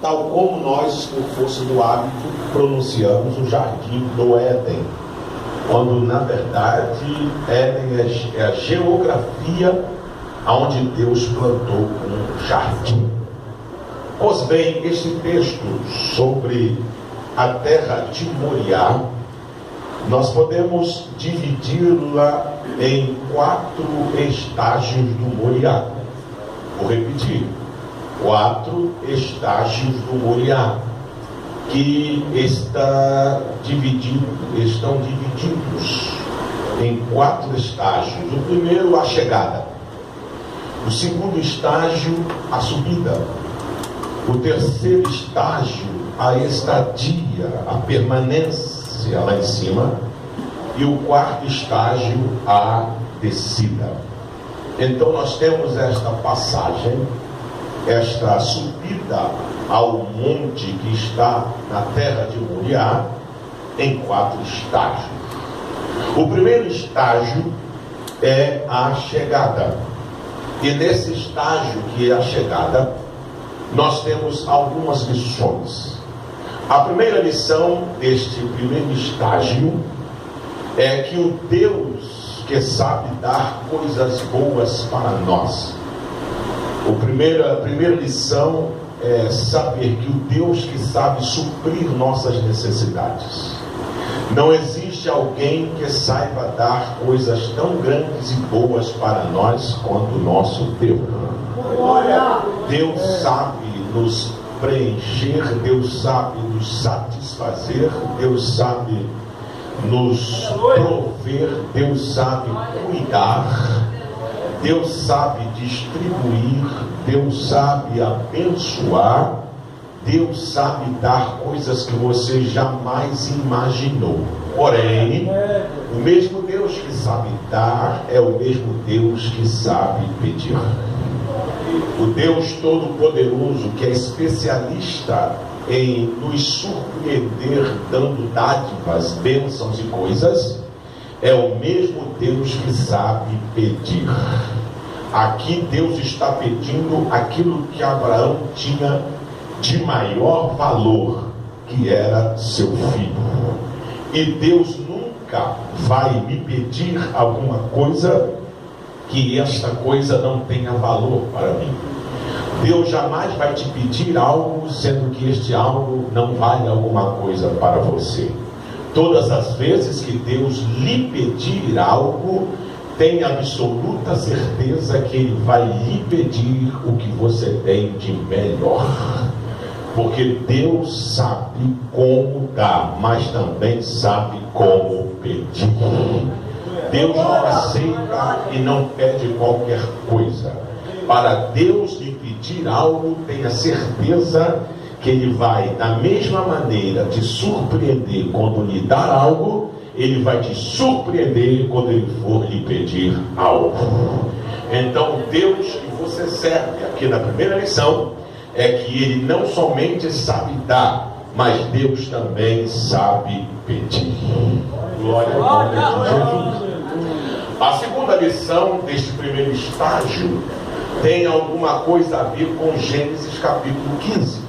tal como nós, por força do hábito, pronunciamos o jardim do Éden, quando na verdade Éden é a geografia onde Deus plantou um jardim. Pois bem, este texto sobre a terra de Moriá, nós podemos dividi-la em 4 estágios do Moriá. Vou repetir: 4 estágios do Moriá, que estão divididos em 4 estágios. O primeiro, a chegada. O segundo estágio, a subida. O terceiro estágio, a estadia, a permanência lá em cima. E o quarto estágio, a descida. Então nós temos esta passagem, esta subida ao monte que está na terra de Moriá, em 4 estágios. O primeiro estágio é a chegada. E nesse estágio que é a chegada, nós temos algumas lições. A primeira lição deste primeiro estágio é que o Deus que sabe dar coisas boas para nós. A primeira lição é saber que o Deus que sabe suprir nossas necessidades. Não existe alguém que saiba dar coisas tão grandes e boas para nós quanto o nosso Deus. Deus sabe nos preencher, Deus sabe nos satisfazer, Deus sabe nos prover, Deus sabe cuidar, Deus sabe distribuir, Deus sabe abençoar, Deus sabe dar coisas que você jamais imaginou. Porém, o mesmo Deus que sabe dar é o mesmo Deus que sabe pedir. O Deus Todo-Poderoso, que é especialista em nos surpreender dando dádivas, bênçãos e coisas, é o mesmo Deus que sabe pedir. Aqui Deus está pedindo aquilo que Abraão tinha de maior valor, que era seu filho. E Deus nunca vai me pedir alguma coisa que esta coisa não tenha valor para mim. Deus jamais vai te pedir algo sendo que este algo não vale alguma coisa para você. Todas as vezes que Deus lhe pedir algo, tenha absoluta certeza que Ele vai lhe pedir o que você tem de melhor. Porque Deus sabe como dar, mas também sabe como pedir. Deus não aceita e não pede qualquer coisa. Para Deus lhe pedir algo, tenha certeza que Ele vai, da mesma maneira, te surpreender quando lhe dar algo, Ele vai te surpreender quando Ele for lhe pedir algo. Então, Deus que você serve aqui na primeira lição é que Ele não somente sabe dar, mas Deus também sabe pedir. Glória ao nome de Jesus. A segunda lição deste primeiro estágio tem alguma coisa a ver com Gênesis capítulo 15.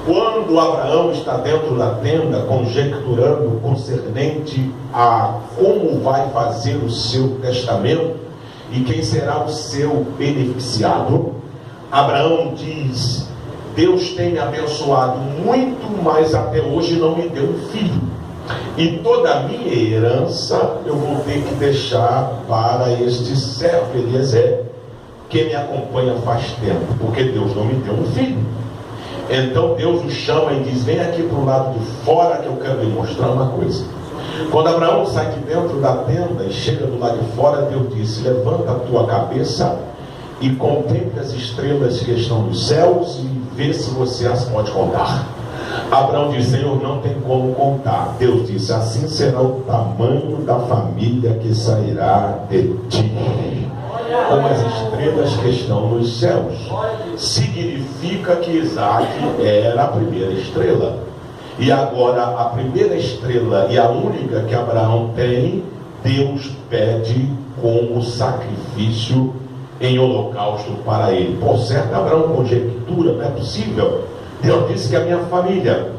Quando Abraão está dentro da tenda, conjecturando concernente a como vai fazer o seu testamento e quem será o seu beneficiado, Abraão diz: Deus tem me abençoado muito, mas até hoje não me deu um filho. E toda a minha herança eu vou ter que deixar para este servo Eliezer, que me acompanha faz tempo, porque Deus não me deu um filho. Então Deus o chama e diz: vem aqui para o lado de fora que eu quero lhe mostrar uma coisa. Quando Abraão sai de dentro da tenda e chega do lado de fora, Deus disse: levanta a tua cabeça e contemple as estrelas que estão nos céus e vê se você as pode contar. Abraão diz: Senhor, não tem como contar. Deus disse: assim será o tamanho da família que sairá de ti, como as estrelas que estão nos céus. Significa que Isaac era a primeira estrela. E agora a primeira estrela e a única que Abraão tem, Deus pede como sacrifício em holocausto para ele. Por certo, Abraão conjectura: não é possível Deus disse que a minha família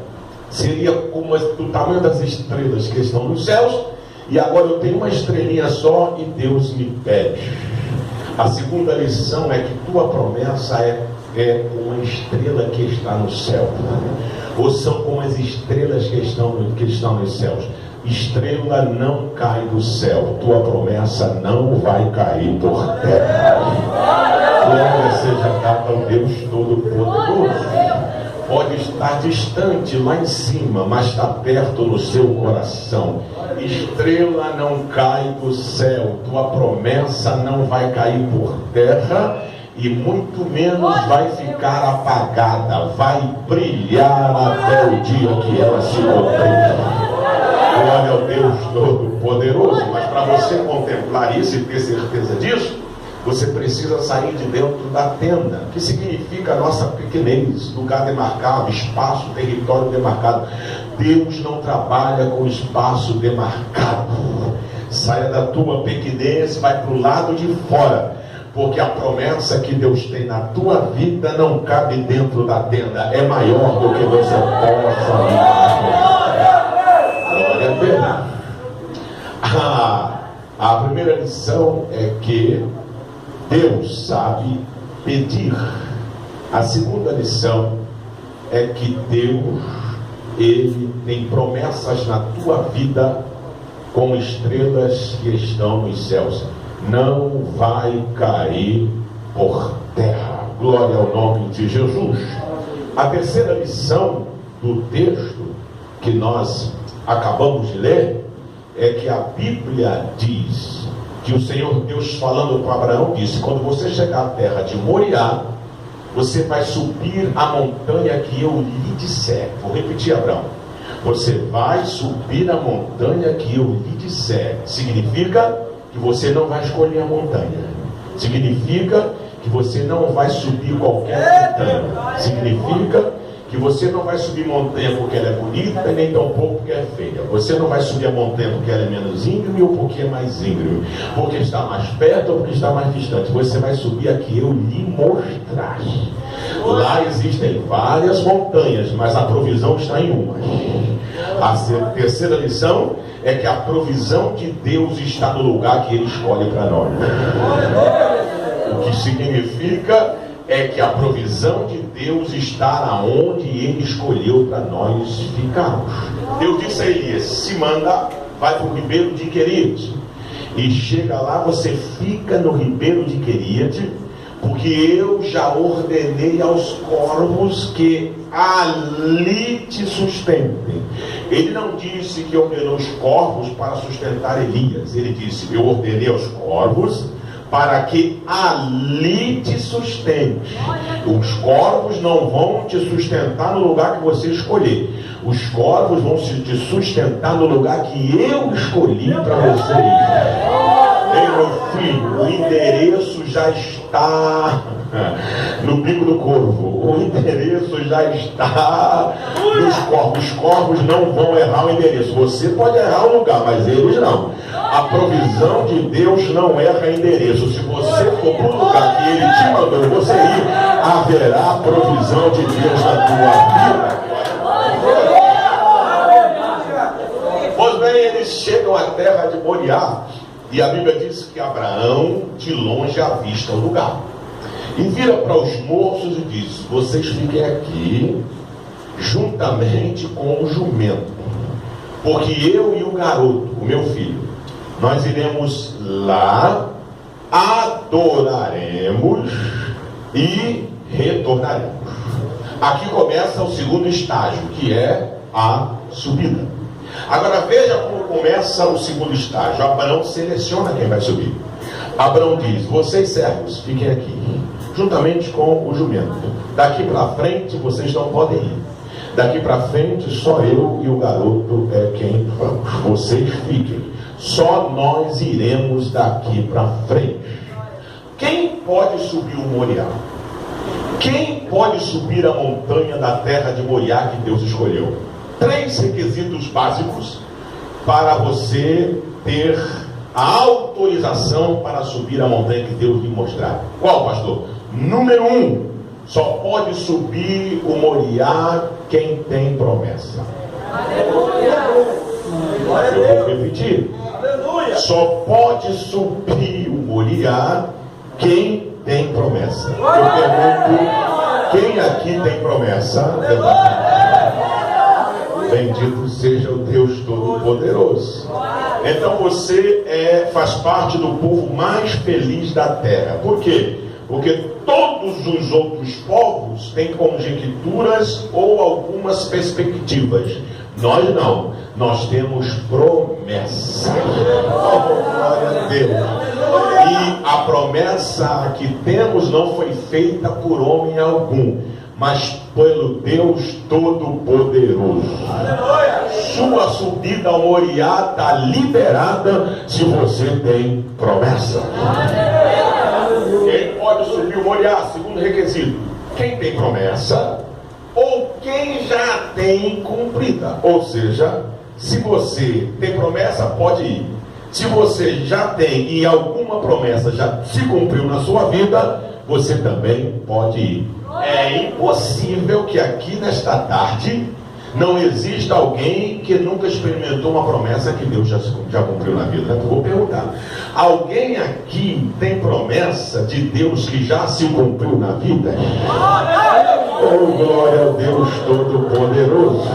seria como do tamanho das estrelas que estão nos céus, e agora eu tenho uma estrelinha só e Deus me pede. A segunda lição é que tua promessa é uma estrela que está no céu, ou são como as estrelas que estão nos céus. Estrela não cai do céu, tua promessa não vai cair por terra. Glória seja dada ao Deus Todo-Poderoso. Pode estar distante lá em cima, mas está perto no seu coração. Estrela não cai do céu, tua promessa não vai cair por terra, e muito menos vai ficar apagada, vai brilhar até o dia que ela se cumprir. Glória ao Deus Todo-Poderoso. Mas para você contemplar isso e ter certeza disso, você precisa sair de dentro da tenda, que significa a nossa pequenez, lugar demarcado, espaço, território demarcado. Deus não trabalha com espaço demarcado. Saia da tua pequenez, vai para o lado de fora, porque a promessa que Deus tem na tua vida não cabe dentro da tenda, é maior do que você possa imaginar. Glória a Deus. A primeira lição é que Deus sabe pedir. A segunda lição é que Deus, Ele tem promessas na tua vida como estrelas que estão nos céus. Não vai cair por terra. Glória ao nome de Jesus. A terceira lição do texto que nós acabamos de ler é que a Bíblia diz que o Senhor Deus, falando com Abraão, disse: quando você chegar à terra de Moriá, você vai subir a montanha que eu lhe disser. Vou repetir, Abraão: você vai subir a montanha que eu lhe disser. Significa que você não vai escolher a montanha. Significa que você não vai subir qualquer montanha. Significa que você não vai subir montanha porque ela é bonita, nem tampouco porque é feia. Você não vai subir a montanha porque ela é menos íngreme ou porque é mais íngreme, porque está mais perto ou porque está mais distante. Você vai subir a que eu lhe mostrar. Lá existem várias montanhas, mas a provisão está em uma. A terceira lição é que a provisão de Deus está no lugar que Ele escolhe para nós. O que significa é que a provisão de Deus está aonde Ele escolheu para nós ficarmos. Deus disse a Elias: se manda, vai para o ribeiro de Queriate, e chega lá, você fica no ribeiro de Queriate, porque eu já ordenei aos corvos que ali te sustentem. Ele não disse que ordenou os corvos para sustentar Elias. Ele disse: eu ordenei aos corvos para que ali te sustente. Os corvos não vão te sustentar no lugar que você escolher. Os corvos vão te sustentar no lugar que eu escolhi para você ir. Ei, meu filho, o endereço já está no bico do corvo. O endereço já está nos corvos. Os corvos não vão errar o endereço. Você pode errar o lugar, mas eles não. A provisão de Deus não erra endereço. Se você for para o lugar que Ele te mandou você ir, haverá provisão de Deus na tua vida. Pois bem, eles chegam à terra de Moriá, e a Bíblia diz que Abraão de longe avista o lugar e vira para os moços e diz: vocês fiquem aqui juntamente com o jumento, porque eu e o garoto, o meu filho, nós iremos lá, adoraremos e retornaremos. Aqui começa o segundo estágio, que é a subida. Agora veja como começa o segundo estágio. Abraão seleciona quem vai subir. Abraão diz: vocês servos, fiquem aqui juntamente com o jumento. Daqui para frente vocês não podem ir. Daqui para frente só eu e o garoto é quem vamos. Vocês fiquem. Só nós iremos daqui para frente. Quem pode subir o Moriá? Quem pode subir a montanha da terra de Moriá que Deus escolheu? 3 requisitos básicos para você ter a autorização para subir a montanha que Deus lhe mostrar. Qual, pastor? Número 1, Só pode subir o Moriá quem tem promessa. Eu vou repetir. Só pode subir o Moriá quem tem promessa. Eu pergunto, quem aqui tem promessa? Bendito seja o Deus Todo-Poderoso. Então você faz parte do povo mais feliz da terra. Por quê? Porque todos os outros povos têm conjecturas ou algumas perspectivas. Nós não. Nós temos promessa. Oh, glória a Deus. E a promessa que temos não foi feita por homem algum, mas pelo Deus Todo-Poderoso. Sua subida ao Moriá está liberada se você tem promessa. Quem pode subir o Moriá? Segundo requisito: quem tem promessa ou quem já tem cumprida. Ou seja, se você tem promessa, pode ir. Se você já tem e alguma promessa já se cumpriu na sua vida, você também pode ir. É impossível que aqui nesta tarde não exista alguém que nunca experimentou uma promessa que Deus já cumpriu na vida. Eu vou perguntar: alguém aqui tem promessa de Deus que já se cumpriu na vida? Oh, glória ao Deus Todo-Poderoso.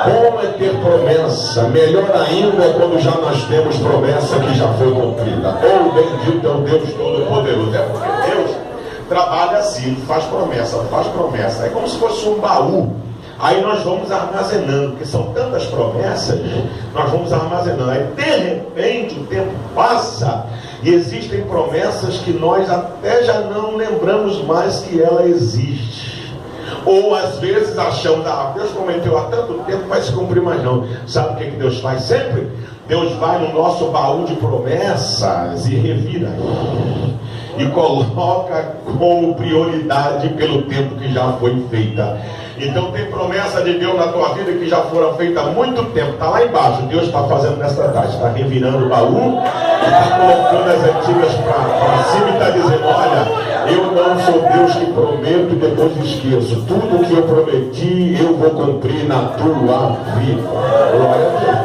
Bom é ter promessa, melhor ainda é quando já nós temos promessa que já foi cumprida. Oh, bendito é o Deus Todo-Poderoso. É porque Deus trabalha assim, faz promessa. É como se fosse um baú. Aí nós vamos armazenando, porque são tantas promessas, nós vamos armazenando. Aí de repente o tempo passa e existem promessas que nós até já não lembramos mais que ela existe. Ou às vezes achamos, Deus prometeu há tanto tempo, vai se cumprir mais não. Sabe o que Deus faz sempre? Deus vai no nosso baú de promessas e revira e coloca como prioridade pelo tempo que já foi feita. Então tem promessa de Deus na tua vida que já foram feitas há muito tempo. Está lá embaixo, Deus está fazendo nesta tarde, está revirando o baú, está colocando as antigas para cima e está dizendo: olha, eu não sou Deus que prometo e depois esqueço. Tudo que eu prometi eu vou cumprir na tua vida. Glória a Deus.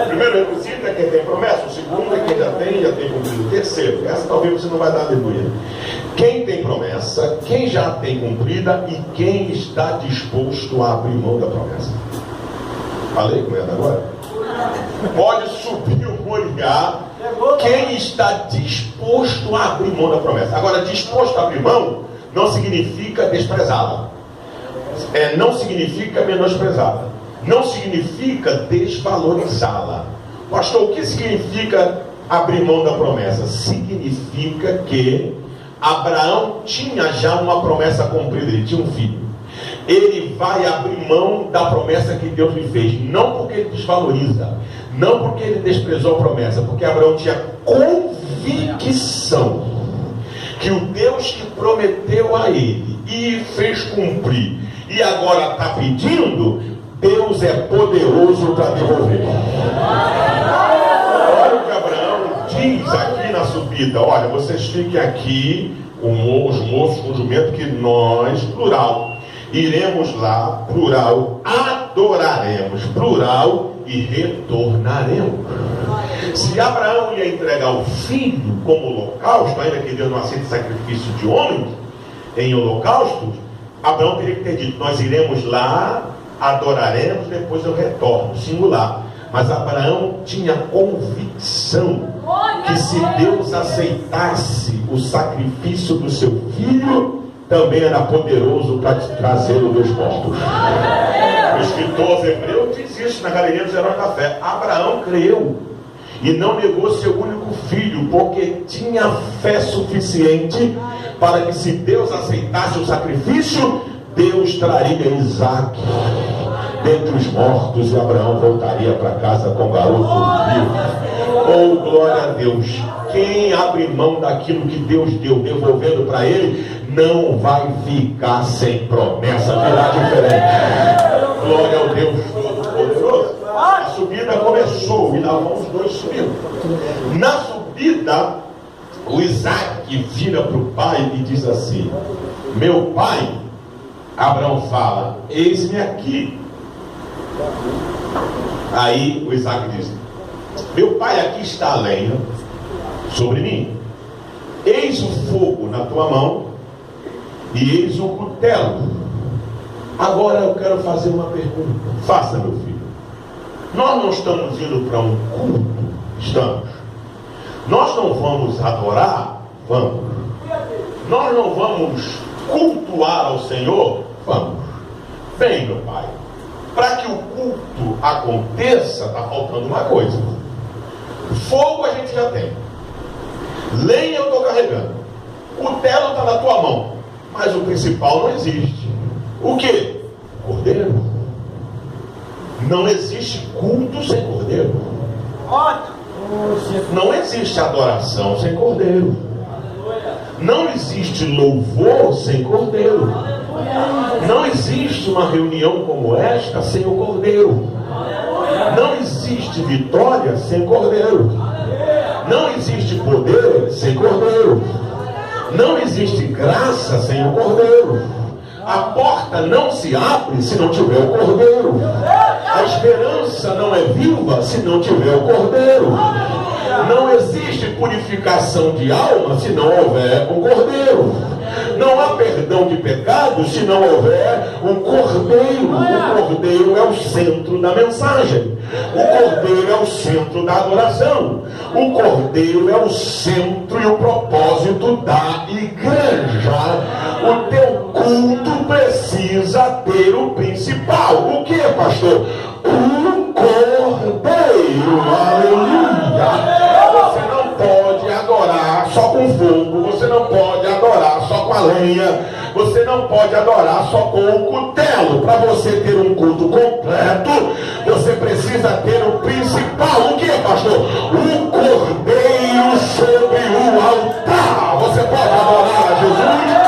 O primeiro requisito é quem tem promessa. O segundo é quem já tem cumprido. O terceiro, essa talvez você não vai dar aleluia: quem tem promessa, quem já tem cumprida e quem está disposto a abrir mão da promessa. Falei com ela agora? Pode subir o Moriá quem está disposto a abrir mão da promessa. Agora, disposto a abrir mão não significa desprezá-la, não significa menosprezá-la, não significa desvalorizá-la. Pastor, o que significa abrir mão da promessa? Significa que Abraão tinha já uma promessa cumprida, ele tinha um filho. Ele vai abrir mão da promessa que Deus lhe fez, não porque ele desvaloriza, não porque ele desprezou a promessa, porque Abraão tinha convicção que o Deus que prometeu a ele e fez cumprir, e agora está pedindo, Deus é poderoso para devolver. Olha o que Abraão diz aqui na subida: olha, vocês fiquem aqui, os moços com o jumento, que nós, plural, iremos lá, plural, adoraremos, plural, e retornaremos. Se Abraão ia entregar o filho como holocausto, ainda que Deus não aceite sacrifício de homens em holocausto, Abraão teria que ter dito: nós iremos lá, adoraremos, depois eu retorno, singular. Mas Abraão tinha convicção que se Deus aceitasse o sacrifício do seu filho, também era poderoso para trazê-lo dos mortos. O escritor aos Hebreus diz isso na Galeria dos Heróis da Fé: Abraão creu e não negou seu único filho, porque tinha fé suficiente para que, se Deus aceitasse o sacrifício, Deus traria Isaac dentre os mortos e Abraão voltaria para casa com o garoto vivo. Oh, glória a Deus! Quem abre mão daquilo que Deus deu, devolvendo para ele, não vai ficar sem promessa, virá diferente. Glória ao Deus Todo-Poderoso. A subida começou e lá vão os dois subindo. Na subida, o Isaac Isaac vira para o pai e diz assim: meu pai. Abraão fala: eis-me aqui. Aí o Isaac diz: meu pai, aqui está a lenha sobre mim, eis o fogo na tua mão e eis o cutelo. Agora eu quero fazer uma pergunta. Faça, meu filho. Nós não estamos indo para um culto? Estamos. Nós não vamos adorar? Vamos. Nós não vamos cultuar ao Senhor? Vamos. Bem, meu pai, para que o culto aconteça, está faltando uma coisa. Fogo a gente já tem, lenha eu estou carregando, cutelo está na tua mão, mas o principal não existe. O que? Cordeiro. Não existe culto sem cordeiro. Não existe adoração sem cordeiro. Não existe louvor sem cordeiro. Não existe uma reunião como esta sem o cordeiro. Não existe vitória sem cordeiro. Não existe poder sem cordeiro. Não existe graça sem o cordeiro. A porta não se abre se não tiver o cordeiro. A esperança não é viva se não tiver o cordeiro. Não existe purificação de alma se não houver o cordeiro. Não há perdão de pecados se não houver um cordeiro. O cordeiro é o centro da mensagem. O cordeiro é o centro da adoração. O cordeiro é o centro e o propósito da igreja. O teu culto precisa ter o principal. O que, pastor? O cordeiro. Aleluia. Você não pode adorar só com fogo. Você não pode adorar só com a lenha. Você não pode adorar só com o cutelo. Para você ter um culto completo, você precisa ter o principal. O que, pastor? O cordeiro sobre o altar. Você pode adorar a Jesus?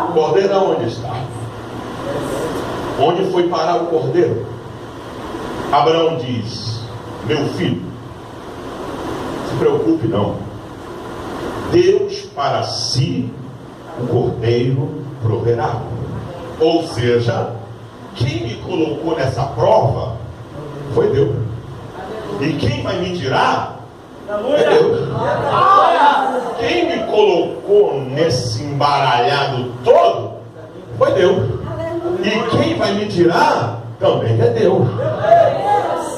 O cordeiro aonde está? Onde foi parar o cordeiro? Abraão diz: meu filho, se preocupe não. Deus para si o cordeiro proverá. Ou seja, quem me colocou nessa prova foi Deus. E quem vai me tirar é Deus. Quem me colocou nesse embaralhado todo foi Deus. E quem vai me tirar também é Deus.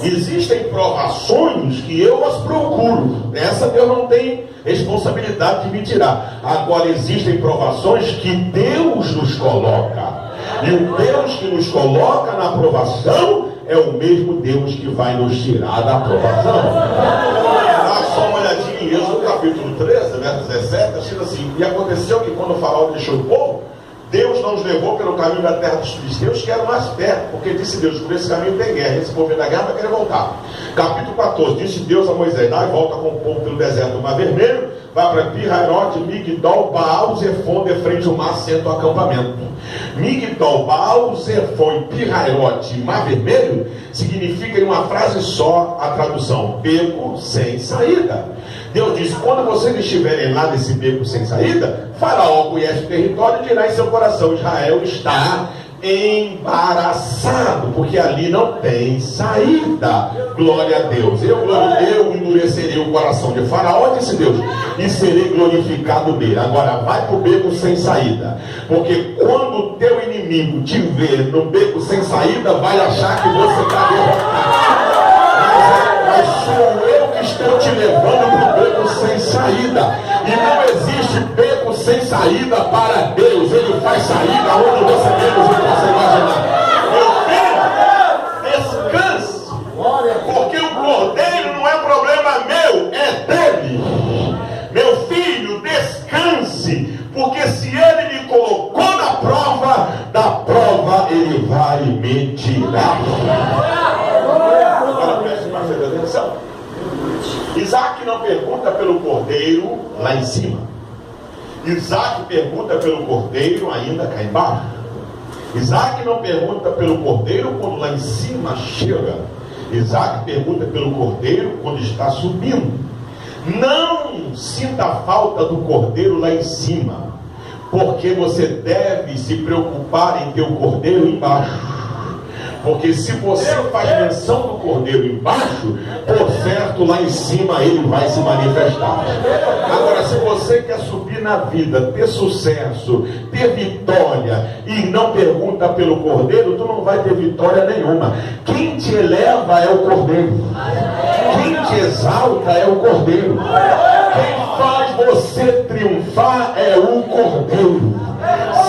Existem provações que eu as procuro. Essa Deus não tem responsabilidade de me tirar. Agora existem provações que Deus nos coloca. E o Deus que nos coloca na provação é o mesmo Deus que vai nos tirar da provação. Dá só uma olhadinha em Êxodo capítulo 13, verso 17, escrito assim: e aconteceu que quando o faraó deixou o povo, Deus não os levou pelo caminho da terra dos filisteus, que era mais perto, porque disse Deus: por esse caminho tem guerra, esse povo vem da guerra vai querer voltar. Capítulo 14, disse Deus a Moisés: dá e volta com o povo pelo deserto do Mar Vermelho, vai para Pi-Hahirote, Migdol, Baal, Zefon, de frente ao mar, senta o acampamento. Migdol, Baal, Zefon, Pi-Hahirote e Mar Vermelho significa em uma frase só a tradução: beco sem saída. Deus diz: quando vocês estiverem lá nesse beco sem saída, Faraó conhece o território e dirá em seu coração: Israel está embaraçado, porque ali não tem saída. Glória a Deus. Eu endurecerei o coração de Faraó, disse Deus, e serei glorificado nele. Agora vai para o beco sem saída, porque quando o teu inimigo te ver no beco sem saída, vai achar que você está derrotado. Mas sou eu que estou te levando para o beco sem saída. E não existe beco sem saída para Deus. Ele faz saída onde você menos possa imaginar. Meu filho, descanse, porque o cordeiro não é problema meu, é dele. Meu filho, descanse, porque se ele me colocou na prova, da prova ele vai me tirar. Agora preste bastante atenção. Isaac não pergunta pelo cordeiro lá em cima. Isaac pergunta pelo cordeiro, ainda cá embaixo. Isaac não pergunta pelo cordeiro quando lá em cima chega. Isaac pergunta pelo cordeiro quando está subindo. Não sinta a falta do cordeiro lá em cima, porque você deve se preocupar em ter o cordeiro embaixo. Porque se você faz menção do cordeiro embaixo, por certo, lá em cima ele vai se manifestar. Agora, se você quer subir na vida, ter sucesso, ter vitória, e não pergunta pelo cordeiro, tu não vai ter vitória nenhuma. Quem te eleva é o cordeiro. Quem te exalta é o cordeiro. Quem faz você triunfar é o cordeiro.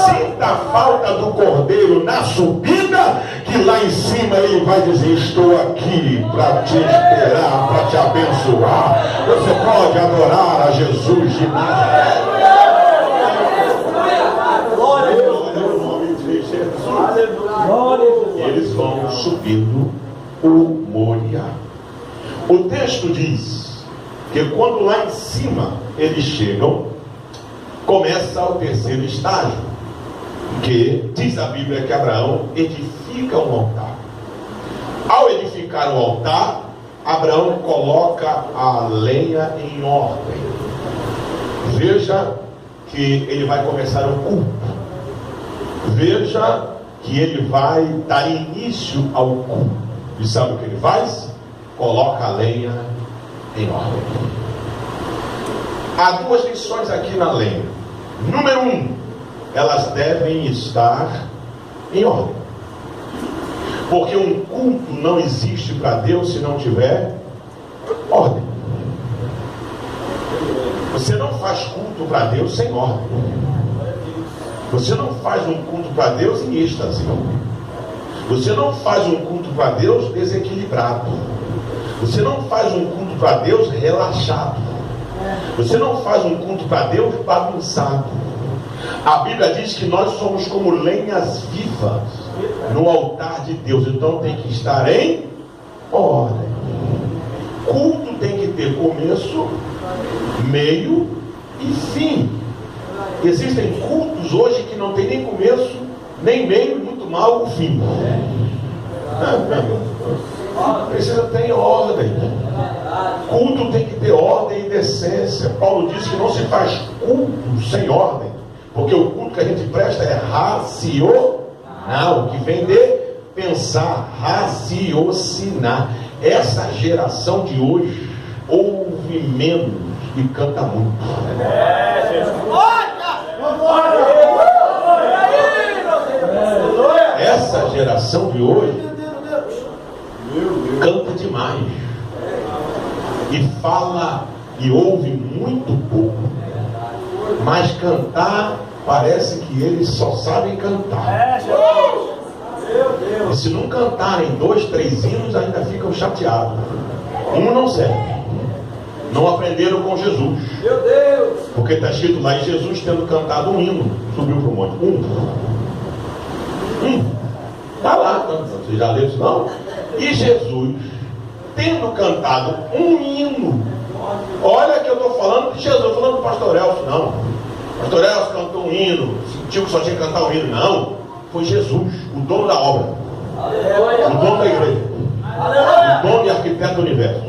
Sinta a falta do cordeiro na subida, que lá em cima ele vai dizer: estou aqui para te esperar, para te abençoar. Você pode adorar a Jesus de Nazaré. Glória ao nome de Jesus. Eles vão subindo o Moriá. O texto diz que quando lá em cima eles chegam, começa o terceiro estágio, que diz a Bíblia que Abraão edifica um altar. Ao edificar o altar, Abraão coloca a lenha em ordem. Veja que ele vai começar o culto. Veja que ele vai dar início ao culto. E sabe o que ele faz? Coloca a lenha em ordem. Há duas lições aqui na lenha. Número 1, elas devem estar em ordem. Porque um culto não existe para Deus se não tiver ordem. Você não faz culto para Deus sem ordem. Você não faz um culto para Deus em êxtase. Você não faz um culto para Deus desequilibrado. Você não faz um culto para Deus relaxado. Você não faz um culto para Deus bagunçado. A Bíblia diz que nós somos como lenhas vivas no altar de Deus. Então tem que estar em ordem. Culto tem que ter começo, meio e fim. Existem cultos hoje que não tem nem começo, nem meio, muito mal o fim. Precisa ter ordem. Culto tem que ter ordem e decência. Paulo diz que não se faz culto sem ordem, porque o culto que a gente presta é racional, que vem de pensar, raciocinar. Essa geração de hoje ouve menos e canta muito. Essa geração de hoje canta demais e fala e ouve muito pouco, mas cantar parece que eles só sabem cantar. E se não cantarem 2, 3 hinos, ainda ficam chateados. Um não serve. Não aprenderam com Jesus. Porque está escrito lá em Jesus tendo cantado um hino, subiu para o monte. Está lá, vocês já leram isso não? E Jesus, tendo cantado um hino, olha que eu estou falando de Jesus, estou falando do pastor Elcio, não. O pastor Elcio cantou um hino, sentiu que só tinha que cantar um hino, não. Foi Jesus, o dono da obra, o dono da igreja, o dono e arquiteto do universo.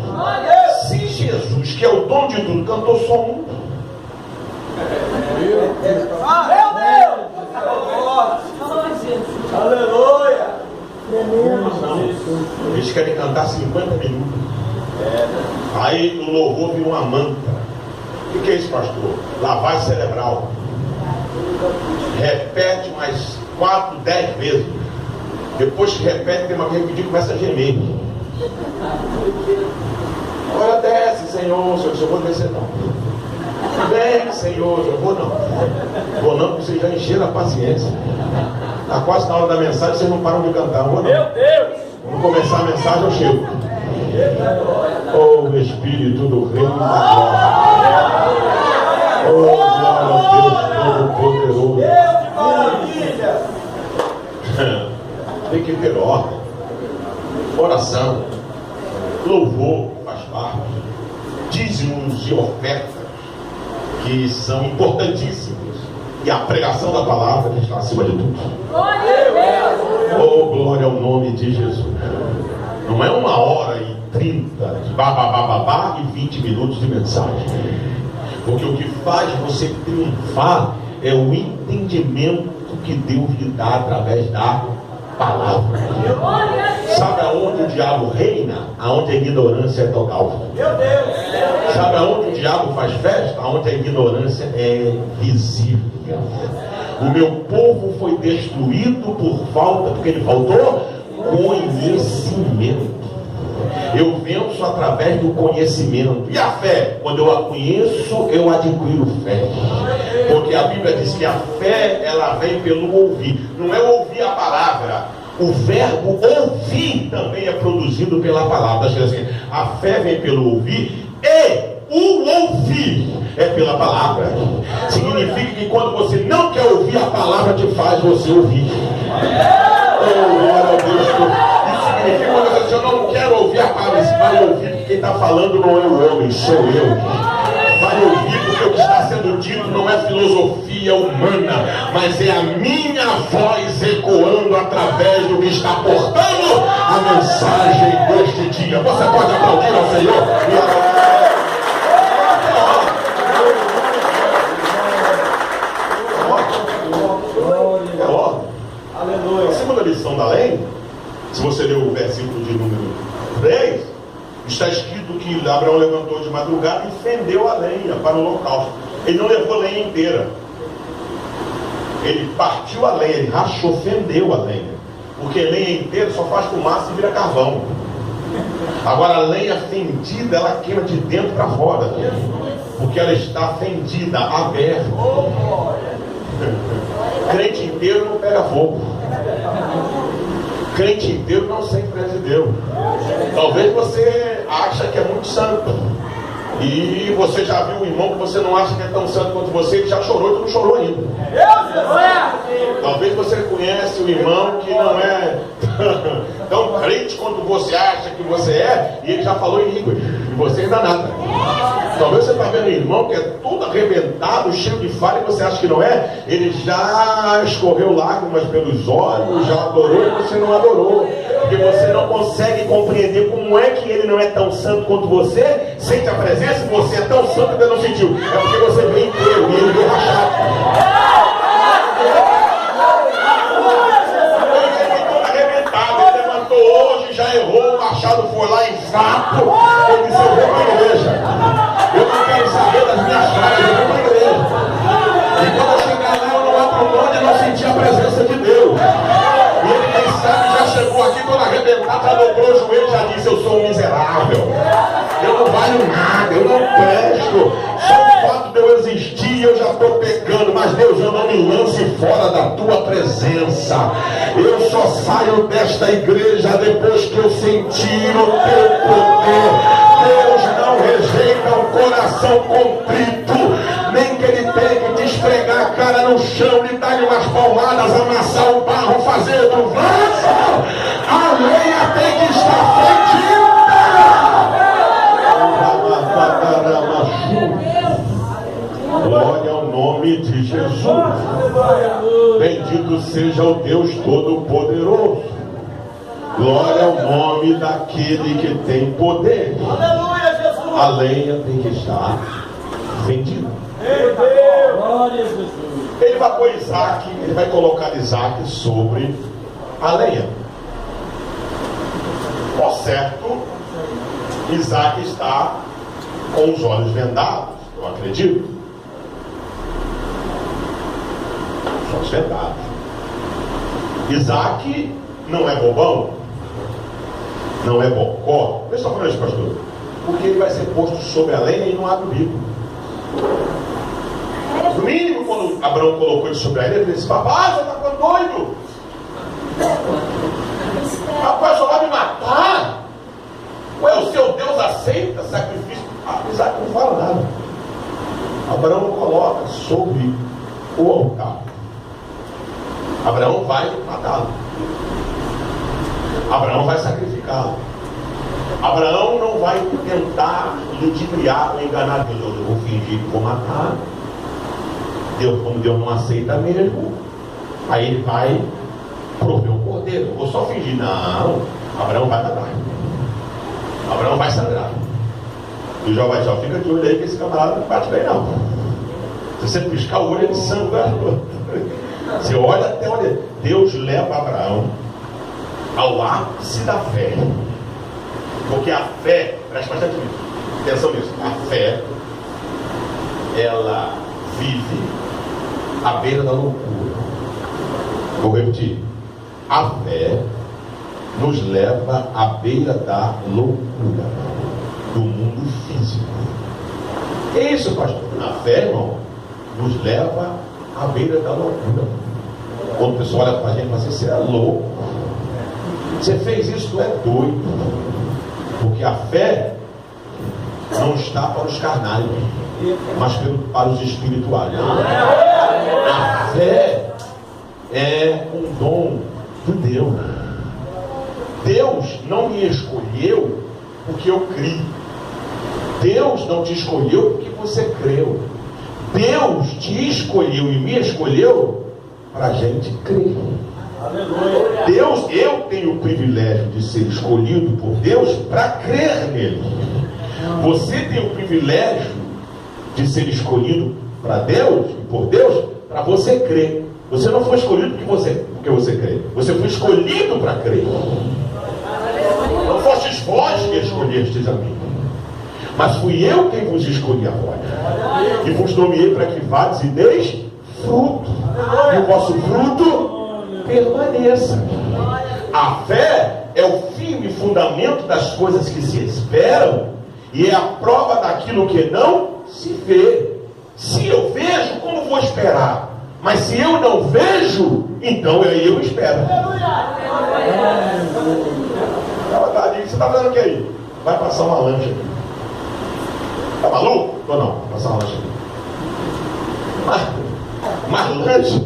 Se Jesus, que é o dono de tudo, cantou só um, meu Deus! Aleluia! Não. Eles querem cantar 50 minutos. Aí o louvor vira uma mantra. O que é isso, pastor? Lavagem cerebral. Repete mais 4, 10 vezes. Depois que repete, tem uma vez que repetir, começa a gemer. Olha, desce, Senhor. Eu vou descer não. Vem, Senhor. Eu vou não. Vou não, porque vocês já encheram a paciência. Está quase na hora da mensagem, vocês não param de cantar. Vou não. Meu Deus! Quando começar a mensagem, eu chego. Oh, Espírito do Reino da Glória. Oh, glória a Deus Todo-Poderoso. Tem que ter ordem. Oração. Louvor faz parte. Dízimos e ofertas que são importantíssimos. E a pregação da palavra está acima de tudo. Oh, glória ao nome de Jesus. Não é 1h30 de babá e 20 minutos de mensagem. Porque o que faz você triunfar é o entendimento que Deus lhe dá através da palavra. Sabe aonde o diabo reina? Aonde a ignorância é total. Sabe aonde o diabo faz festa? Aonde a ignorância é visível. O meu povo foi destruído por falta, porque ele faltou conhecimento. Eu venço através do conhecimento. E a fé? Quando eu a conheço, eu adquiro fé. Porque a Bíblia diz que a fé, ela vem pelo ouvir. Não é ouvir a palavra. O verbo ouvir também é produzido pela palavra. Assim, a fé vem pelo ouvir e o ouvir é pela palavra. Significa que quando você não quer ouvir, a palavra te faz você ouvir. Oh, glória a Deus. Isso significa quando você diz, eu não quero ouvir a palavra, você vai ouvir, porque quem está falando não é o homem, sou eu. Vai ouvir porque o que está sendo dito não é filosofia humana, mas é a minha voz ecoando através do que está portando a mensagem deste dia. Você pode aplaudir ao Senhor e adorar. A segunda lição da lei, se você ler o versículo de número 3, está escrito que Abraão levantou de madrugada e fendeu a lenha para o holocausto. Ele não levou a lenha inteira. Ele partiu a lenha, ele rachou, fendeu a lenha. Porque a lenha inteira só faz fumaça e vira carvão. Agora a lenha fendida, ela queima de dentro para fora. Porque ela está fendida, aberta. Crente inteiro não pega fogo. Crente inteiro não sempre é de Deus. Talvez você acha que é muito santo. E você já viu um irmão que você não acha que é tão santo quanto você, que já chorou e tu não chorou ainda. Talvez você conhece um irmão que não é tão crente quanto você acha que você é, e ele já falou em línguas, e você ainda nada. Talvez você está vendo um irmão que é todo arrebentado, cheio de falha, e você acha que não é. Ele já escorreu lágrimas pelos olhos, já adorou, e você não adorou. Porque você não consegue compreender como é que ele não é tão santo quanto você. Sente a presença, você é tão santo que ainda não sentiu. É porque você veio inteiro e ele veio rachado. Ele levantou hoje, já errou, o machado foi lá em sapo. Ele disse, eu vou para a igreja. Eu não quero saber das minhas falhas, eu vou para a igreja. E quando eu chegar lá, eu não abro mão de não sentir a presença de Deus. E ele, quem sabe, já chegou aqui todo arrebentado, já dobrou o joelho e já disse, eu sou um miserável. Eu não valho nada, eu não presto. Só o fato de eu existir, eu já estou pecando. Mas Deus, eu não me lance fora da tua presença. Eu só saio desta igreja depois que eu sentir o teu poder. Deus não rejeita um coração contrito, nem que ele tenha que te esfregar a cara no chão, lhe dar umas palmadas, amassar o barro, fazer do vaso. A lenha tem que estar fendida. Glória ao nome de Jesus. Bendito seja o Deus Todo-Poderoso. Glória ao nome daquele que tem poder. Aleluia, Jesus. A lenha tem que estar fendida. Glória a Jesus. Ele vai pôr Isaac, ele vai colocar Isaac sobre a lenha. Por certo, Isaac está com os olhos vendados, eu acredito. Os olhos vendados. Isaac não é bobão, não é bocó. Eu estou falando isso, pastor, porque ele vai ser posto sobre a lenha e não abre o bico. No mínimo, quando Abraão colocou ele sobre a lenha, ele disse, papai, você está ficando doido? Rapaz, só vai me matar? Ué, o seu Deus aceita sacrifício? Isaac não fala nada. Abraão coloca sobre o altar. Abraão vai matá-lo. Abraão vai sacrificá-lo. Abraão não vai tentar ludibriar ou enganar Deus. Eu vou fingir que vou matar. Como Deus não aceita mesmo, aí ele vai prover um cordeiro. Eu vou só fingir. Não, Abraão vai matar. Abraão vai sangrar. E o Jó vai dizer, fica de olho aí que esse camarada não bate bem não. Se você piscar o olho, ele sangra. Você olha até onde Deus leva Abraão ao ápice da fé. Porque a fé, presta bastante atenção nisso, a fé, ela vive à beira da loucura. Vou repetir. A fé nos leva à beira da loucura do mundo físico. É isso, pastor. A fé, irmão, nos leva à beira da loucura. Quando o pessoal olha para a gente e fala assim, você é louco. Você fez isso, tu é doido. Porque a fé não está para os carnais, mas para os espirituais. A fé é um dom de Deus. Deus não me escolheu porque eu criei. Deus não te escolheu porque você creu. Deus te escolheu e me escolheu para a gente crer. Deus, eu tenho o privilégio de ser escolhido por Deus para crer nele. Você tem o privilégio de ser escolhido para Deus e por Deus para você crer. Você não foi escolhido porque você crê. Você foi escolhido para crer. Não fostes vós que escolhestes a mim, mas fui eu quem vos escolhi a vós. E vos nomeei para que vades e deis fruto. E o vosso fruto permaneça. A fé é o firme fundamento das coisas que se esperam e é a prova daquilo que não se vê. Se eu vejo, como vou esperar? Mas se eu não vejo, então aí eu espero. Você está fazendo o que aí? Vai passar uma lancha aqui. Tá maluco? Ou não? Vai passar uma lancha aqui. Mas lancha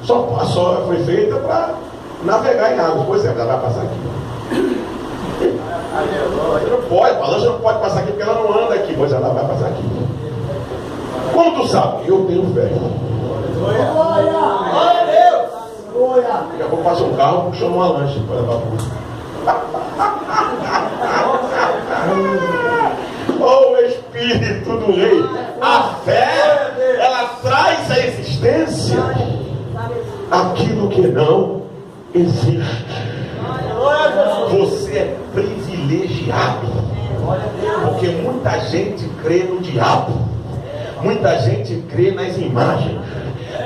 só foi feita para navegar em água. Pois é, ela vai passar aqui. Não pode, a lancha não pode passar aqui porque ela não anda aqui. Pois ela vai passar aqui. Como tu sabe? Eu tenho fé. Glória a Deus! Daqui a pouco passa um carro puxando uma lancha para levar para o Espírito do Rei. A fé, ela traz à existência aquilo que não existe. Você é privilegiado, porque muita gente crê no diabo, muita gente crê nas imagens,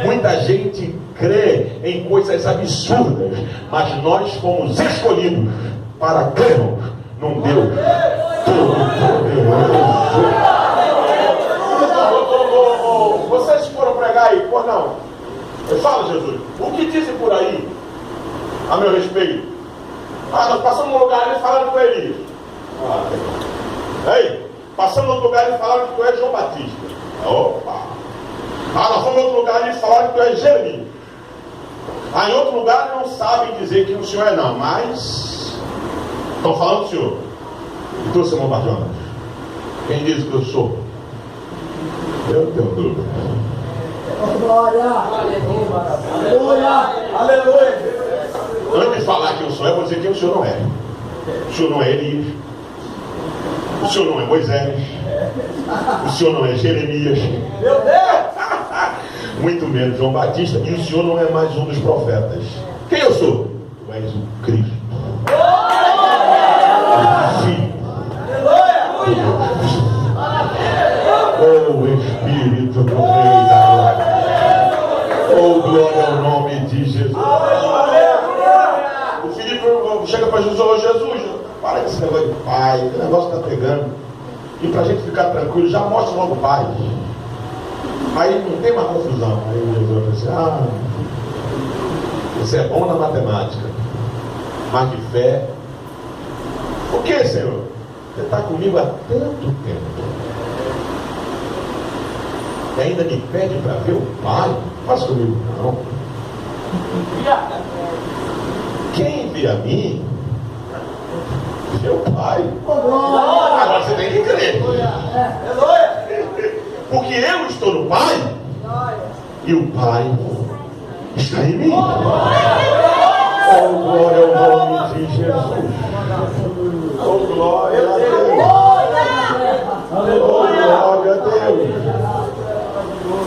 muita gente crê em coisas absurdas, mas nós fomos escolhidos para crermos num Deus todo-poderoso. Vocês foram pregar aí? Por não? Fala, Jesus. O que dizem por aí a meu respeito? Nós passamos num lugar ali falando que tu é Elias. Ei, passamos num lugar ali falando que tu é João Batista. Opa! Nós fomos em outro lugar ali falando que tu é Jeremias. Em outro lugar não sabem dizer que o senhor é não, mas estão falando do senhor. E tu, Simão Barjonas? Quem diz que eu sou? Eu tenho dúvida. Glória! Aleluia! Aleluia! Antes de falar quem eu sou, eu vou dizer quem o senhor não é. O senhor não é Elias. O senhor não é Moisés. O senhor não é Jeremias. Meu Deus! Muito menos João Batista. E o senhor não é mais um dos profetas. Quem eu sou? Tu és o Cristo. Sim. Oh Espírito do Rei da Glória. Oh, glória ao nome de Jesus. O Filipe chega para Jesus: oh, Jesus, para com esse negócio de pai, esse negócio está pegando. E para a gente ficar tranquilo, já mostra logo o pai. Aí não tem mais confusão. Aí Jesus vai assim: você é bom na matemática, mas de fé. Por que, Senhor? Você está comigo há tanto tempo e ainda me pede para ver o pai? Não faz comigo não. Quem vê a mim vê o pai. Agora você tem que crer. Porque eu estou no pai E o Pai está em mim. Oh, glória ao nome de Jesus. Oh, glória a Deus. Oh, glória a Deus.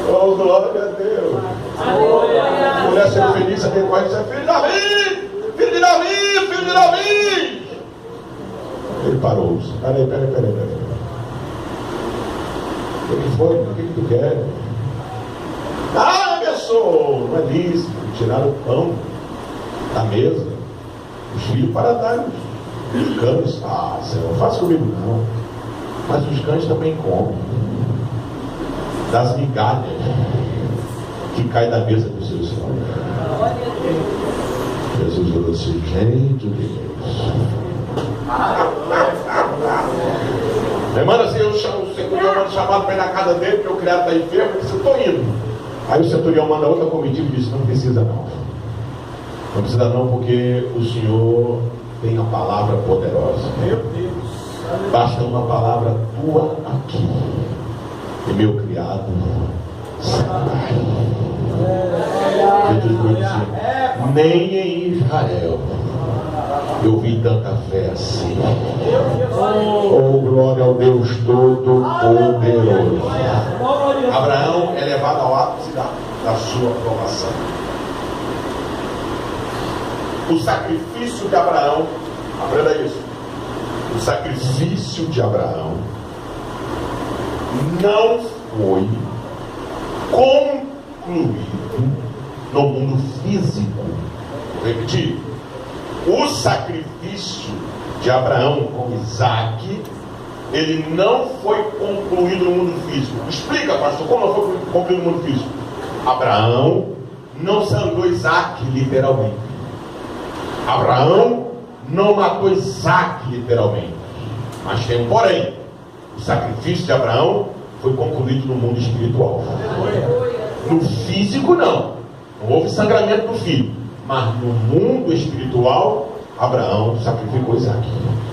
Oh, glória a Deus. A mulher sendo feliz, aquele pai diz: filho de Davi, filho de Davi, filho de Davi. Ele parou. Peraí. O que foi? O que tu quer? Ah, pessoa, não é lícito tirar o pão da mesa, os filhos para dar os cães. Ah, Senhor, não faça comigo não. Mas os cães também comem das migalhas que caem da mesa dos seus filhos. Jesus falou assim: gente de Deus. Me manda assim, eu chamo o centurião, manda chamado para ir na casa dele, porque o criado está enfermo, ele disse: eu estou indo. Aí o centurião manda outra comitiva e diz: não precisa não. Não precisa não, porque o Senhor tem a palavra poderosa. Meu Deus. Basta uma palavra tua aqui. E meu criado sai. Jesus vai dizer: nem em Israel eu vi tanta fé assim. Oh, glória ao Deus Todo-Poderoso. Abraão é levado ao ápice da sua aprovação. O sacrifício de Abraão, aprenda isso. O sacrifício de Abraão não foi concluído no mundo físico. Vou repetir. O sacrifício de Abraão com Isaac, ele não foi concluído no mundo físico. Explica, pastor, como não foi concluído no mundo físico? Abraão não sangrou Isaac literalmente. Abraão não matou Isaac literalmente. Mas tem um porém. O sacrifício de Abraão foi concluído no mundo espiritual. No físico não houve sangramento do filho. Mas no mundo espiritual, Abraão sacrificou Isaac.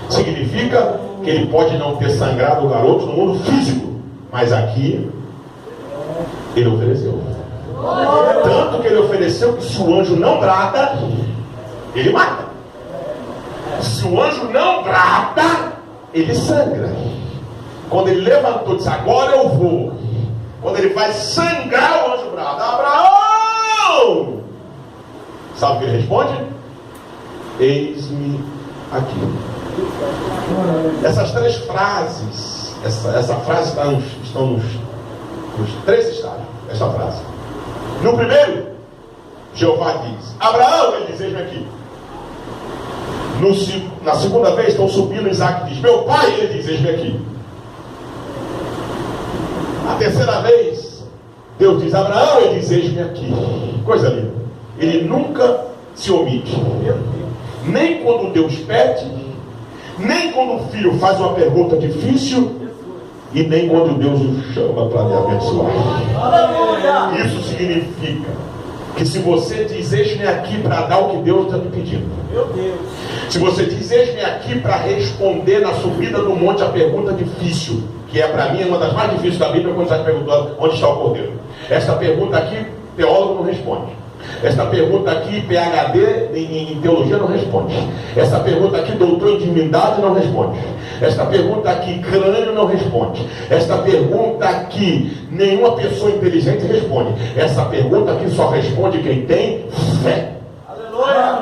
Significa que ele pode não ter sangrado o garoto no mundo físico, mas aqui ele ofereceu. Tanto que ele ofereceu que se o anjo não brada, ele mata. Se o anjo não brada, ele sangra. Quando ele levantou e disse: agora eu vou. Quando ele vai sangrar, o anjo brada: Abraão! Sabe o que ele responde? Eis-me aqui. Essas três frases, essa frase estão nos três estágios. Essa frase. No primeiro, Jeová diz: Abraão, ele diz: eis-me aqui. Na segunda vez, estão subindo, Isaac diz: meu pai, ele diz: eis-me aqui. A terceira vez, Deus diz: Abraão, ele diz: eis-me aqui. Coisa linda. Ele nunca se omite. Nem quando Deus pede, nem quando o filho faz uma pergunta difícil, e nem quando Deus o chama para lhe abençoar. Isso significa que se você diz: eis-me aqui para dar o que Deus está lhe pedindo, se você diz: eis-me aqui para responder na subida do monte a pergunta difícil, que é para mim uma das mais difíceis da Bíblia, quando está perguntando onde está o cordeiro. Esta pergunta aqui, teólogo não responde. Esta pergunta aqui, PhD em teologia não responde. Essa pergunta aqui, doutor em divindade não responde. Esta pergunta aqui, crânio não responde. Esta pergunta aqui, nenhuma pessoa inteligente responde. Essa pergunta aqui só responde quem tem fé. Aleluia!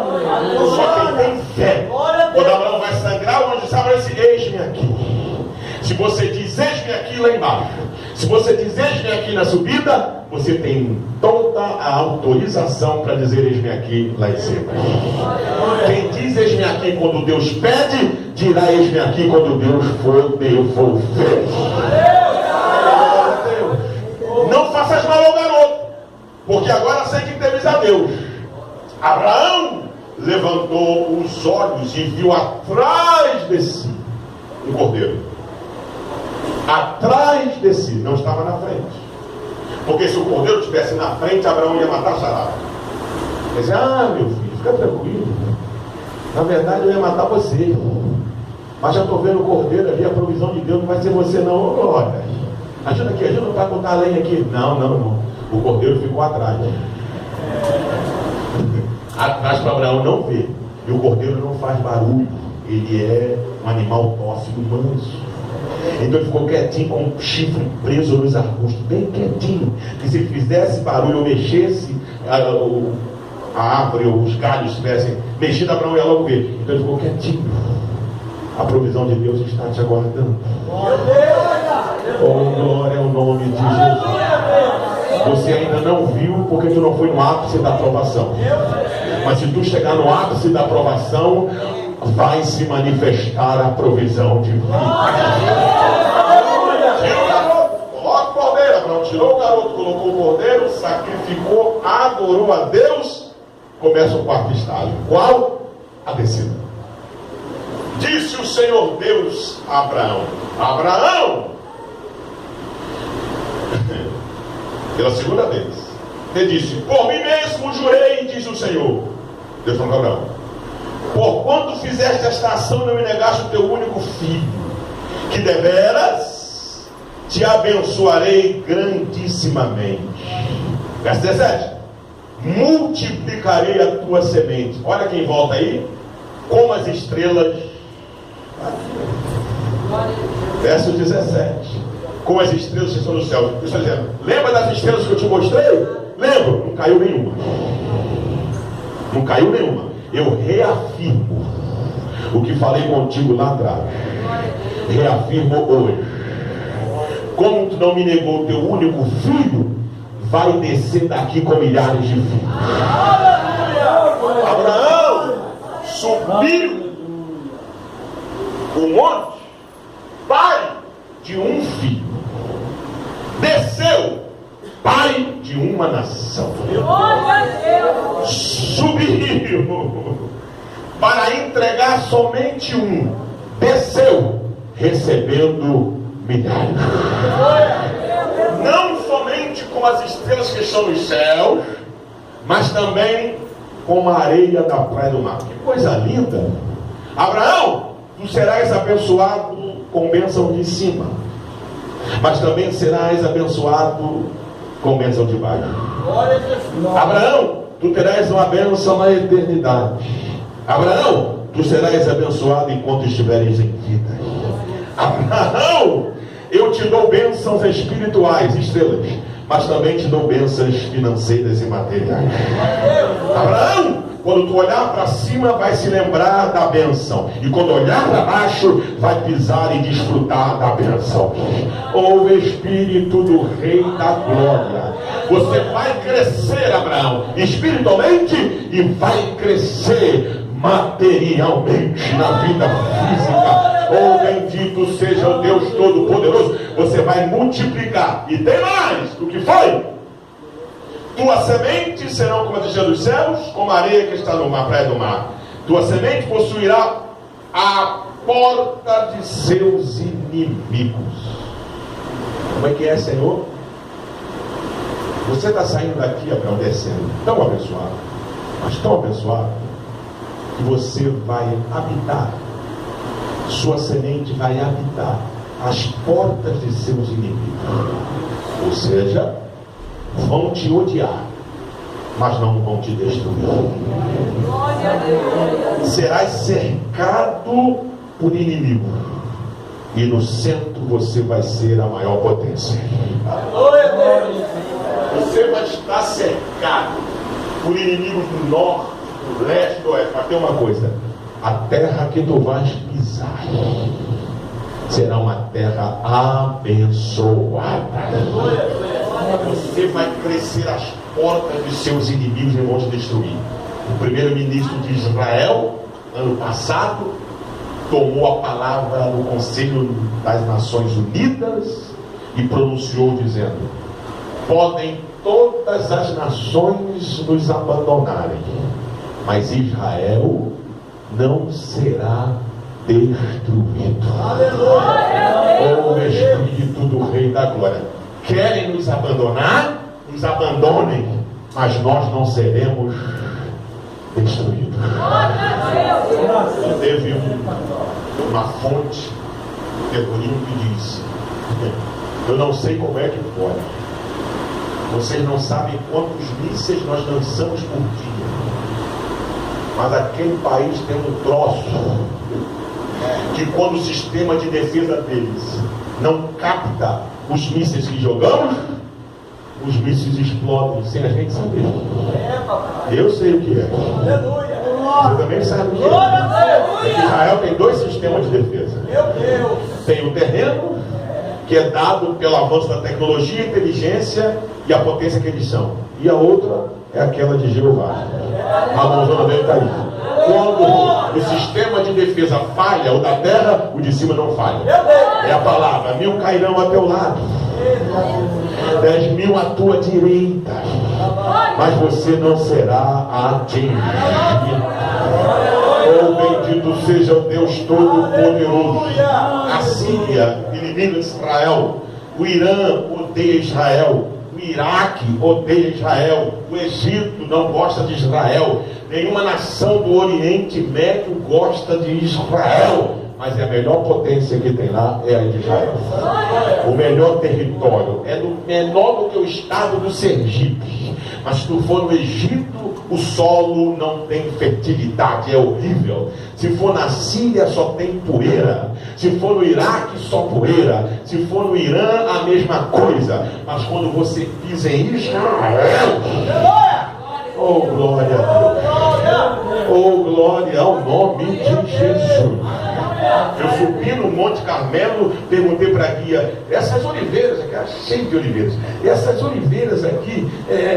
Só quem tem fé. Quando Abraão vai sangrar, o anjo sabe esse: eis-me aqui. Se você diz: eis-me aqui lá embaixo, se você diz: eis-me aqui na subida, você tem toda a autorização para dizer: eis-me aqui lá em cima. Quem diz: eis-me aqui quando Deus pede, dirá: eis-me aqui quando Deus for fez. Não faças mal ao garoto, porque agora sei que temes a Deus. Abraão levantou os olhos e viu atrás de si um cordeiro. Atrás de si, não estava na frente. Porque se o cordeiro estivesse na frente, Abraão ia matar Sará. Ele dizia: meu filho, fica tranquilo. Na verdade, eu ia matar você. Mas já estou vendo o cordeiro ali, a provisão de Deus não vai ser você não. Olha, ajuda aqui, ajuda para botar a lenha aqui. Não. O cordeiro ficou atrás. Atrás para Abraão não ver. E o cordeiro não faz barulho. Ele é um animal dócil, manso. Então ele ficou quietinho, com o chifre preso nos arbustos, bem quietinho. Que se fizesse barulho ou mexesse a árvore ou os galhos tivessem mexido, Abraão ia logo ver. Então ele ficou quietinho. A provisão de Deus está te aguardando. Oh, glória ao nome de Jesus. Você ainda não viu porque tu não foi no ápice da aprovação. Mas se tu chegar no ápice da aprovação, vai se manifestar a provisão de vida. Tirou o garoto, coloca o cordeiro. Abraão tirou o garoto, colocou o cordeiro, sacrificou, adorou a Deus. Começa o quarto estágio. Qual? A descida. Disse o Senhor Deus a Abraão: Abraão, pela segunda vez, ele disse: por mim mesmo jurei, diz o Senhor. Deus falou a Abraão: por quanto fizeste esta ação, não me negaste o teu único filho, que deveras te abençoarei grandissimamente. Verso 17: multiplicarei a tua semente. Olha quem volta aí, como as estrelas. Verso 17: como as estrelas que estão no céu. Eu estou dizendo, lembra das estrelas que eu te mostrei? Lembro, não caiu nenhuma. Não caiu nenhuma. Eu reafirmo o que falei contigo lá atrás. Reafirmo hoje. Como tu não me negou o teu único filho, vai descer daqui com milhares de filhos. Abraão subiu o monte, pai de um filho. Desceu, pai de uma nação. Subiu para entregar somente um. Desceu, recebendo milhares. Não somente com as estrelas que estão nos céus, mas também com a areia da praia do mar. Que coisa linda! Abraão, tu serás abençoado com bênção de cima, mas também serás abençoado com bênção de baixo. Abraão, tu terás uma bênção na eternidade. Abraão, tu serás abençoado enquanto estiveres em vida. Abraão, eu te dou bênçãos espirituais, estrelas, mas também te dou bênçãos financeiras e materiais. Abraão, quando tu olhar para cima, vai se lembrar da bênção. E quando olhar para baixo, vai pisar e desfrutar da bênção. O Espírito do Rei da Glória. Você vai crescer, Abraão, espiritualmente, e vai crescer materialmente na vida física. Oh, bendito seja o Deus Todo-Poderoso. Você vai multiplicar. E tem mais do que foi. Tua semente serão como a estrelas dos céus, como a areia que está na praia do mar. Tua semente possuirá a porta de seus inimigos. Como é que é, Senhor? Você está saindo daqui, Abraão, descendo, tão abençoado, mas tão abençoado, que você vai habitar, sua semente vai habitar as portas de seus inimigos. Ou seja, vão te odiar, mas não vão te destruir. Serás cercado por inimigo, e no centro você vai ser a maior potência. Você vai estar cercado por inimigos do norte, do leste, do oeste. Mas tem uma coisa: a terra que tu vais pisar será uma terra abençoada. Você vai crescer as portas de seus inimigos e vão te destruir. O primeiro-ministro de Israel, ano passado, tomou a palavra no Conselho das Nações Unidas e pronunciou dizendo: podem todas as nações nos abandonarem, mas Israel não será destruído. O Espírito do Rei da Glória. Querem nos abandonar? Nos abandonem, mas nós não seremos destruídos. Teve uma fonte terrorismo que disse: eu não sei como é que pode, Vocês não sabem quantos mísseis nós lançamos por dia. Mas aquele país tem um troço que quando o sistema de defesa deles não capta os mísseis que jogamos, os mísseis explodem sem a gente saber. Eu sei o que é. Você também sabe o que é. Israel tem 2 sistemas de defesa. Tem o terreno, que é dado pelo avanço da tecnologia, inteligência e a potência que eles são. E a outra é aquela de Jeová. A mãozona dele está aí. Quando o sistema de defesa falha, o da terra, o de cima não falha. É a palavra: 1000 cairão a teu lado, 10.000 à tua direita, mas você não será atingido. Oh, bendito seja o Deus Todo-Poderoso. A Síria inimiga Israel, o Irã odeia Israel, o Iraque odeia Israel, o Egito não gosta de Israel, nenhuma nação do Oriente Médio gosta de Israel, mas a melhor potência que tem lá é a de Israel. O melhor território é menor do que o estado do Sergipe, mas se tu for no Egito, o solo não tem fertilidade, é horrível. Se for na Síria, só tem poeira. Se for no Iraque, só poeira. Se for no Irã, a mesma coisa. Mas quando você pisa em Israel, oh glória a Deus, oh glória ao nome de Jesus. Eu subi no Monte Carmelo, perguntei para a guia: essas oliveiras aqui, cheio de oliveiras, essas oliveiras aqui,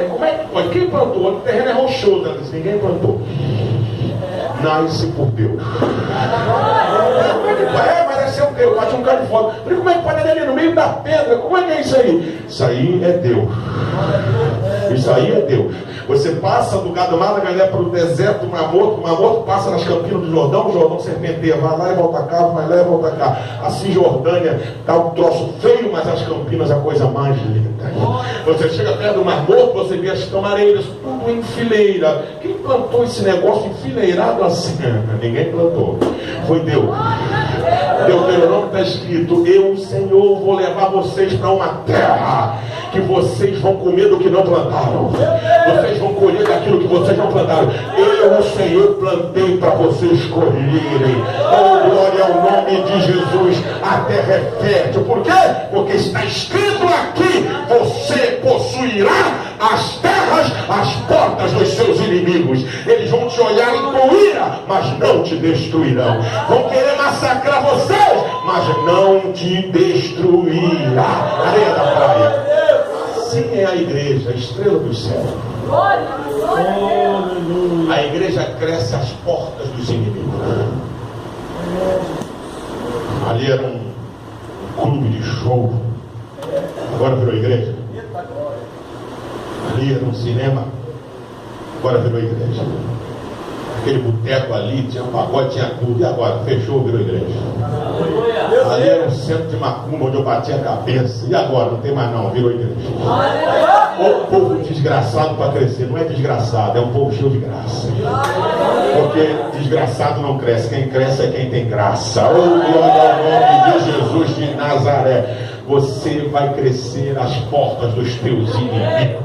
como é que pode? Quem plantou? O terreno é rochoso. Ela disse: ninguém plantou. Nasce por Deus. Mas é seu Deus, bate um cara de foto. Falei: como é que pode ir ali no meio da pedra? Como é que é isso aí? Isso aí é Deus. Isso aí é Deus. Você passa do Gado Maragalé para o deserto do Mar Morto passa nas campinas do Jordão, o Jordão serpenteia, vai lá e volta cá, vai lá e volta cá. A Cisjordânia está um troço feio, mas as campinas é a coisa mais linda. Você chega perto do Mar Morto, você vê as camareiras, tudo em fileira. Quem plantou esse negócio enfileirado assim? Ninguém plantou. Foi Deus. Deuteronômio está escrito: eu, o Senhor, vou levar vocês para uma terra que vocês vão comer do que não plantaram. Vocês vão colher daquilo que vocês não plantaram. Eu, o Senhor, plantei para vocês colherem. Oh, glória ao nome de Jesus. A terra é fértil. Por quê? Porque está escrito aqui: você possuirá as terras, as portas dos seus inimigos. Eles vão te olhar com ira, mas não te destruirão. Vão querer massacrar vocês, mas não te destruirá. Areia da praia. Assim é a igreja, a estrela do céu. A igreja cresce às portas dos inimigos. Ali era um clube de show, agora virou igreja. Ali era um cinema, agora virou igreja. Aquele boteco ali tinha um pagode, tinha tudo, e agora fechou, virou igreja. Ali era um centro de macumba onde eu batia a cabeça, e agora não tem mais não, virou igreja. O povo desgraçado para crescer, não é desgraçado, é um povo cheio de graça. Porque desgraçado não cresce, quem cresce é quem tem graça. Oh, glória ao nome de Jesus de Nazaré. Você vai crescer às portas dos teus inimigos.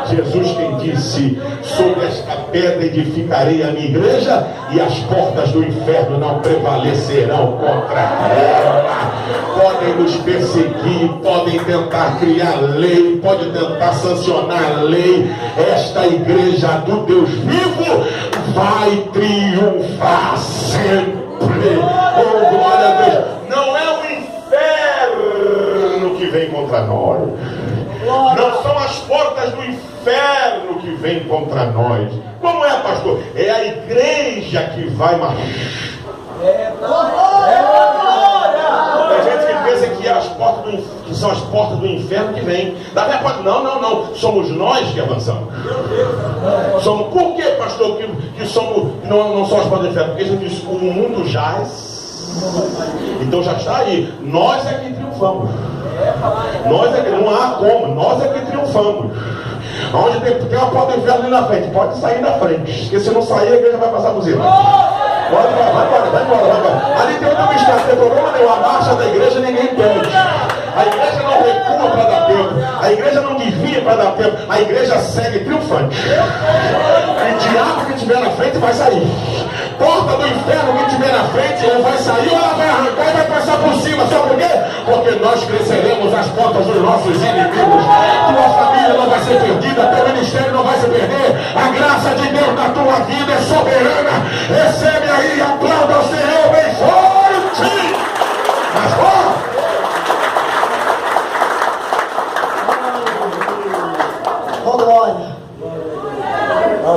Jesus quem disse: sobre esta pedra edificarei a minha igreja, e as portas do inferno não prevalecerão contra ela. Podem nos perseguir, podem tentar criar lei, podem tentar sancionar a lei. Esta igreja do Deus vivo vai triunfar sempre. Oh, glória a Deus. Não é o inferno que vem contra nós. Não são as portas do inferno que vêm contra nós. Como é, pastor? É a igreja que vai marchar. Tem gente que pensa que, que são as portas do inferno que vêm. Não. Somos nós que avançamos. Por que, pastor, que somos, não são as portas do inferno? Porque Jesus disse: o mundo jaz. Então já está aí. Nós é que triunfamos. Nós é que, não há como, nós é que triunfamos. Onde tem uma porta do inferno ali na frente, pode sair na frente, porque se não sair a igreja vai passar por cima. Vai embora. Ali tem outro obstáculo, não tem problema nenhum. A marcha da igreja ninguém perde. A igreja não recua para dar tempo, a igreja não desvia para dar tempo. a igreja segue triunfante. É diabo que tiver na frente vai sair. Porta do inferno que tiver na frente, ou vai sair ou ela vai arrancar e vai passar por cima. Sabe por quê? Porque nós cresceremos as portas dos nossos inimigos. Tua família não vai ser perdida, teu ministério não vai se perder. A graça de Deus na tua vida é soberana. Recebe aí, aplauda o Senhor bem forte. Mas forte. Oh, glória.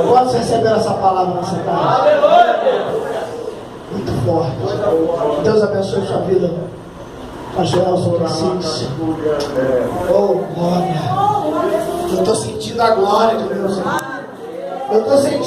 Quantos receberam essa palavra nessa tarde? Muito forte. Deus abençoe sua vida. Pastor Elson Francisco. Oh, glória. Eu estou sentindo a glória de Deus. Eu estou sentindo.